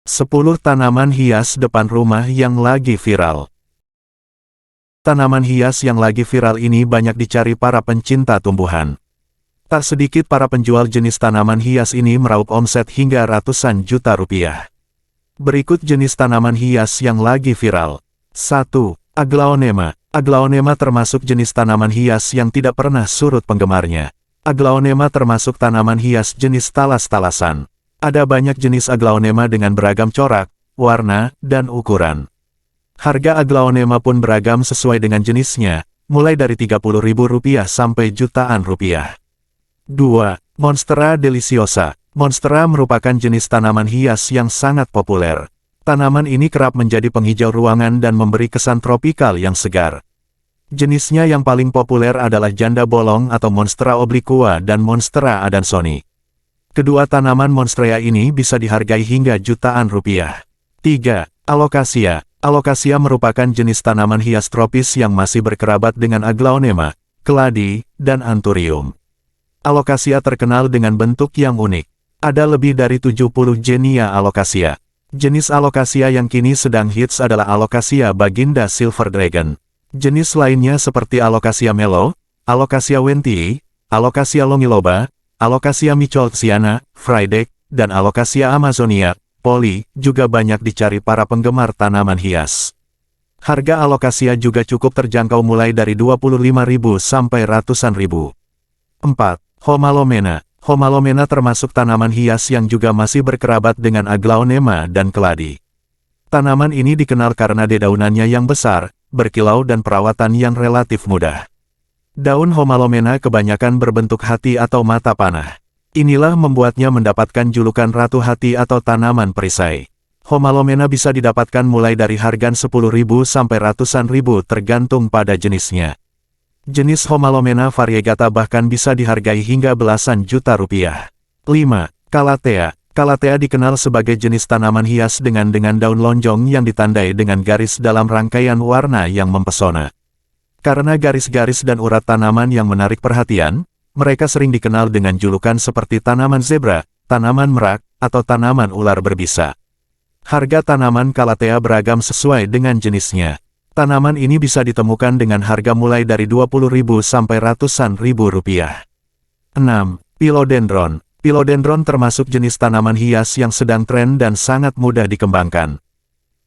10 tanaman hias depan rumah yang lagi viral. Tanaman hias yang lagi viral ini banyak dicari para pencinta tumbuhan. Tak sedikit para penjual jenis tanaman hias ini meraup omset hingga ratusan juta rupiah. Berikut jenis tanaman hias yang lagi viral. 1. Aglaonema. Aglaonema termasuk jenis tanaman hias yang tidak pernah surut penggemarnya. Aglaonema termasuk tanaman hias jenis talas-talasan. Ada banyak jenis aglaonema dengan beragam corak, warna, dan ukuran. Harga aglaonema pun beragam sesuai dengan jenisnya, mulai dari Rp30.000 sampai jutaan rupiah. 2. Monstera deliciosa. Monstera merupakan jenis tanaman hias yang sangat populer. Tanaman ini kerap menjadi penghijau ruangan dan memberi kesan tropikal yang segar. Jenisnya yang paling populer adalah janda bolong atau Monstera obliqua dan Monstera adansoni. Kedua tanaman monstera ini bisa dihargai hingga jutaan rupiah. 3. Alocasia. Alocasia merupakan jenis tanaman hias tropis yang masih berkerabat dengan aglaonema, keladi, dan anthurium. Alocasia terkenal dengan bentuk yang unik. Ada lebih dari 70 genia alocasia. Jenis alocasia yang kini sedang hits adalah Alocasia baginda silver dragon. Jenis lainnya seperti Alocasia melo, Alocasia wentii, Alocasia longiloba, Alocasia micholtsiana, Frydek, dan Alocasia amazonia, Poli, juga banyak dicari para penggemar tanaman hias. Harga alocasia juga cukup terjangkau mulai dari Rp25.000 sampai ratusan ribu. 4. Homalomena. Homalomena termasuk tanaman hias yang juga masih berkerabat dengan aglaonema dan keladi. Tanaman ini dikenal karena dedaunannya yang besar, berkilau dan perawatan yang relatif mudah. Daun homalomena kebanyakan berbentuk hati atau mata panah. Inilah membuatnya mendapatkan julukan Ratu Hati atau tanaman perisai. Homalomena bisa didapatkan mulai dari harga Rp10.000 sampai ratusan ribu tergantung pada jenisnya. Jenis homalomena variegata bahkan bisa dihargai hingga belasan juta rupiah. 5. Calathea. Calathea dikenal sebagai jenis tanaman hias dengan daun lonjong yang ditandai dengan garis dalam rangkaian warna yang mempesona. Karena garis-garis dan urat tanaman yang menarik perhatian, mereka sering dikenal dengan julukan seperti tanaman zebra, tanaman merak, atau tanaman ular berbisa. Harga tanaman Calathea beragam sesuai dengan jenisnya. Tanaman ini bisa ditemukan dengan harga mulai dari Rp20.000 sampai ratusan ribu rupiah. 6. Philodendron. Philodendron termasuk jenis tanaman hias yang sedang tren dan sangat mudah dikembangkan.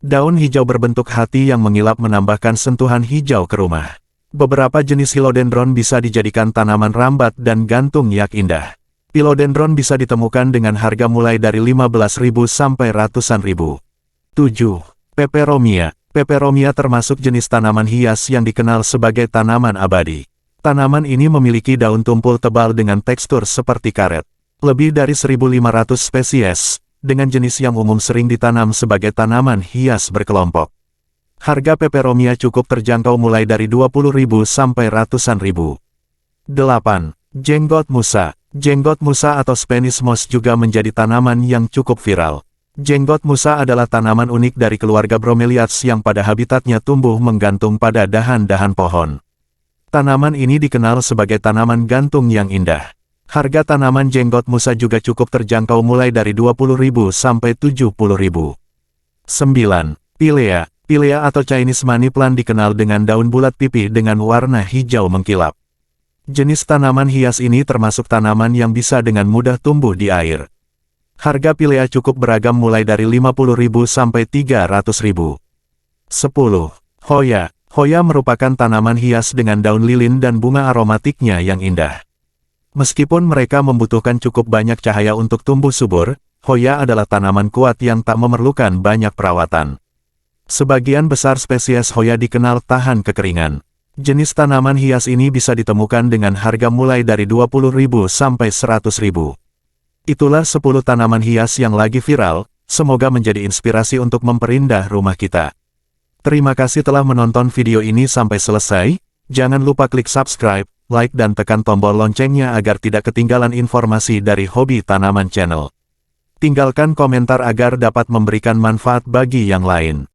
Daun hijau berbentuk hati yang mengilap menambahkan sentuhan hijau ke rumah. Beberapa jenis philodendron bisa dijadikan tanaman rambat dan gantung yak indah. Philodendron bisa ditemukan dengan harga mulai dari Rp15.000 sampai ratusan ribu. 7. Peperomia. Peperomia termasuk jenis tanaman hias yang dikenal sebagai tanaman abadi. Tanaman ini memiliki daun tumpul tebal dengan tekstur seperti karet. Lebih dari 1.500 spesies, dengan jenis yang umum sering ditanam sebagai tanaman hias berkelompok. Harga peperomia cukup terjangkau mulai dari Rp20.000 sampai ratusan ribu. 8. Jenggot musa. Jenggot musa atau Spanish moss juga menjadi tanaman yang cukup viral. Jenggot musa adalah tanaman unik dari keluarga bromeliads yang pada habitatnya tumbuh menggantung pada dahan-dahan pohon. Tanaman ini dikenal sebagai tanaman gantung yang indah. Harga tanaman jenggot musa juga cukup terjangkau mulai dari Rp20.000 sampai Rp70.000. 9. Pilea. Pilea atau Chinese money plant dikenal dengan daun bulat pipih dengan warna hijau mengkilap. Jenis tanaman hias ini termasuk tanaman yang bisa dengan mudah tumbuh di air. Harga pilea cukup beragam mulai dari Rp50.000 sampai Rp300.000. 10. Hoya. Hoya merupakan tanaman hias dengan daun lilin dan bunga aromatiknya yang indah. Meskipun mereka membutuhkan cukup banyak cahaya untuk tumbuh subur, Hoya adalah tanaman kuat yang tak memerlukan banyak perawatan. Sebagian besar spesies Hoya dikenal tahan kekeringan. Jenis tanaman hias ini bisa ditemukan dengan harga mulai dari Rp20.000 sampai Rp100.000. Itulah 10 tanaman hias yang lagi viral, semoga menjadi inspirasi untuk memperindah rumah kita. Terima kasih telah menonton video ini sampai selesai, jangan lupa klik subscribe, like dan tekan tombol loncengnya agar tidak ketinggalan informasi dari Hobi Tanaman Channel. Tinggalkan komentar agar dapat memberikan manfaat bagi yang lain.